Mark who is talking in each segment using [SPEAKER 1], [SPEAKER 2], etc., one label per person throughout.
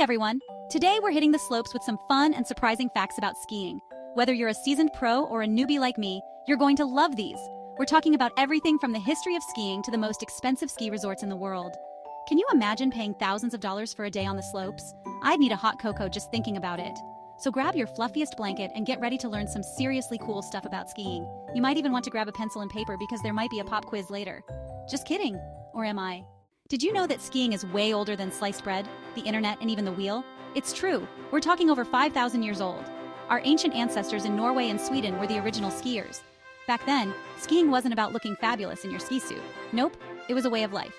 [SPEAKER 1] everyone! Today we're hitting the slopes with some fun and surprising facts about skiing. Whether you're a seasoned pro or a newbie like me, you're going to love these. We're talking about everything from the history of skiing to the most expensive ski resorts in the world. Can you imagine paying thousands of dollars for a day on the slopes? I'd need a hot cocoa just thinking about it. So grab your fluffiest blanket and get ready to learn some seriously cool stuff about skiing. You might even want to grab a pencil and paper because there might be a pop quiz later. Just kidding. Or am I? Did you know that skiing is way older than sliced bread, the internet, and even the wheel? It's true. We're talking over 5,000 years old. Our ancient ancestors in Norway and Sweden were the original skiers. Back then, skiing wasn't about looking fabulous in your ski suit. Nope, it was a way of life.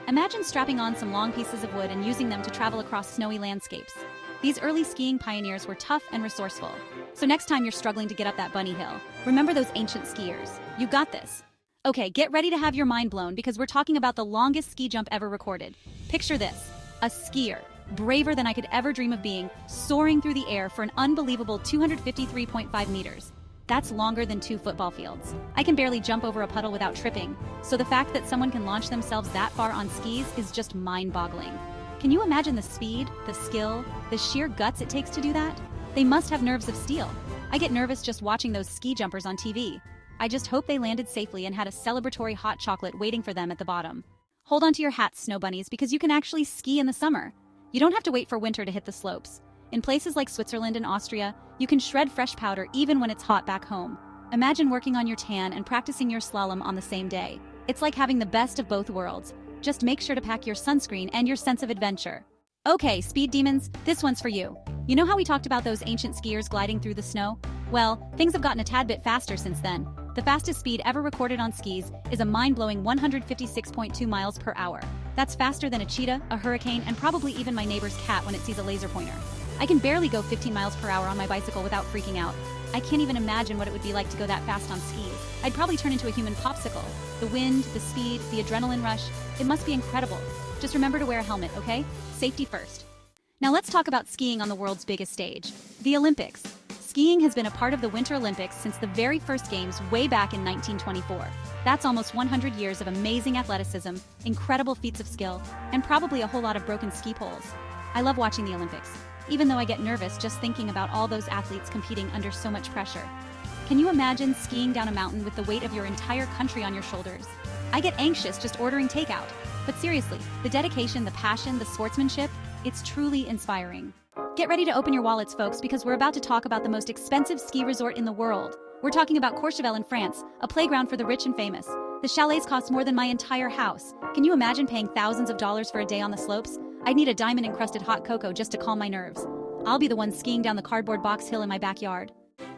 [SPEAKER 1] Imagine strapping on some long pieces of wood and using them to travel across snowy landscapes. These early skiing pioneers were tough and resourceful. So next time you're struggling to get up that bunny hill, remember those ancient skiers. You got this. Okay, get ready to have your mind blown because we're talking about the longest ski jump ever recorded. Picture this, a skier, braver than I could ever dream of being, soaring through the air for an unbelievable 253.5 meters. That's longer than 2 football fields. I can barely jump over a puddle without tripping, so the fact that someone can launch themselves that far on skis is just mind-boggling. Can you imagine the speed, the skill, the sheer guts it takes to do that? They must have nerves of steel. I get nervous just watching those ski jumpers on TV. I just hope they landed safely and had a celebratory hot chocolate waiting for them at the bottom. Hold on to your hats, snow bunnies, because you can actually ski in the summer. You don't have to wait for winter to hit the slopes. In places like Switzerland and Austria, you can shred fresh powder even when it's hot back home. Imagine working on your tan and practicing your slalom on the same day. It's like having the best of both worlds. Just make sure to pack your sunscreen and your sense of adventure. Okay, speed demons, this one's for you. You know how we talked about those ancient skiers gliding through the snow? Well, things have gotten a tad bit faster since then. The fastest speed ever recorded on skis is a mind-blowing 156.2 miles per hour. That's faster than a cheetah, a hurricane, and probably even my neighbor's cat when it sees a laser pointer. I can barely go 15 miles per hour on my bicycle without freaking out. I can't even imagine what it would be like to go that fast on skis. I'd probably turn into a human popsicle. The wind, the speed, the adrenaline rush, it must be incredible. Just remember to wear a helmet, okay? Safety first. Now let's talk about skiing on the world's biggest stage, the Olympics. Skiing has been a part of the Winter Olympics since the very first games way back in 1924. That's almost 100 years of amazing athleticism, incredible feats of skill, and probably a whole lot of broken ski poles. I love watching the Olympics, even though I get nervous just thinking about all those athletes competing under so much pressure. Can you imagine skiing down a mountain with the weight of your entire country on your shoulders? I get anxious just ordering takeout. But seriously, the dedication, the passion, the sportsmanship, it's truly inspiring. Get ready to open your wallets, folks, because we're about to talk about the most expensive ski resort in the world. We're talking about Courchevel in France, a playground for the rich and famous. The chalets cost more than my entire house. Can you imagine paying thousands of dollars for a day on the slopes? I'd need a diamond-encrusted hot cocoa just to calm my nerves. I'll be the one skiing down the cardboard box hill in my backyard.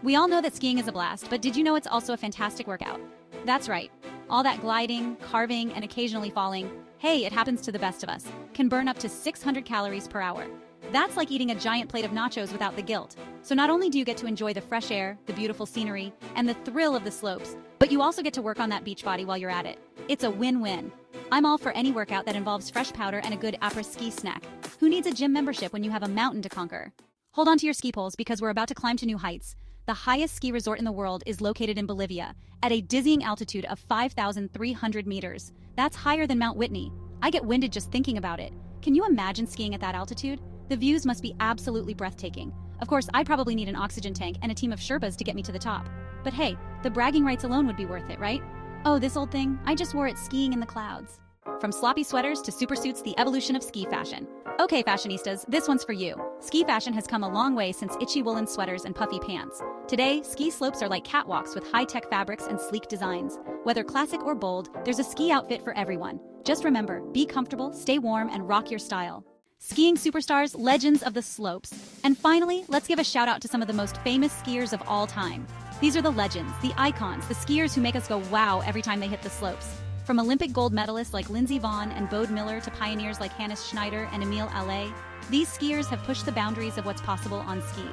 [SPEAKER 1] We all know that skiing is a blast, but did you know it's also a fantastic workout? That's right. All that gliding, carving, and occasionally falling, hey, it happens to the best of us, can burn up to 600 calories per hour. That's like eating a giant plate of nachos without the guilt. So not only do you get to enjoy the fresh air, the beautiful scenery, and the thrill of the slopes, but you also get to work on that beach body while you're at it. It's a win-win. I'm all for any workout that involves fresh powder and a good après-ski snack. Who needs a gym membership when you have a mountain to conquer? Hold on to your ski poles because we're about to climb to new heights. The highest ski resort in the world is located in Bolivia, at a dizzying altitude of 5,300 meters. That's higher than Mount Whitney. I get winded just thinking about it. Can you imagine skiing at that altitude? The views must be absolutely breathtaking. Of course, I'd probably need an oxygen tank and a team of Sherpas to get me to the top. But hey, the bragging rights alone would be worth it, right? Oh, this old thing, I just wore it skiing in the clouds. From sloppy sweaters to supersuits, the evolution of ski fashion. Okay, fashionistas, this one's for you. Ski fashion has come a long way since itchy woolen sweaters and puffy pants. Today, ski slopes are like catwalks with high-tech fabrics and sleek designs. Whether classic or bold, there's a ski outfit for everyone. Just remember, be comfortable, stay warm, and rock your style. Skiing superstars, legends of the slopes. And finally, let's give a shout out to some of the most famous skiers of all time. These are the legends, the icons, the skiers who make us go wow every time they hit the slopes. From Olympic gold medalists like Lindsey Vonn and Bode Miller to pioneers like Hannes Schneider and Emile Allais, these skiers have pushed the boundaries of what's possible on skis.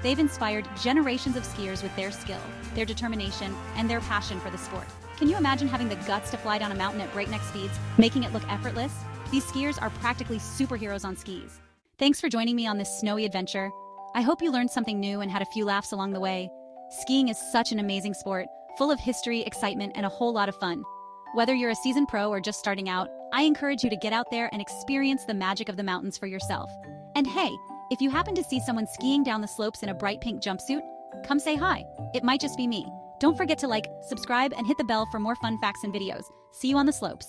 [SPEAKER 1] They've inspired generations of skiers with their skill, their determination, and their passion for the sport. Can you imagine having the guts to fly down a mountain at breakneck speeds, making it look effortless? These skiers are practically superheroes on skis. Thanks for joining me on this snowy adventure. I hope you learned something new and had a few laughs along the way. Skiing is such an amazing sport, full of history, excitement, and a whole lot of fun. Whether you're a seasoned pro or just starting out, I encourage you to get out there and experience the magic of the mountains for yourself. And hey, if you happen to see someone skiing down the slopes in a bright pink jumpsuit, come say hi. It might just be me. Don't forget to like, subscribe, and hit the bell for more fun facts and videos. See you on the slopes.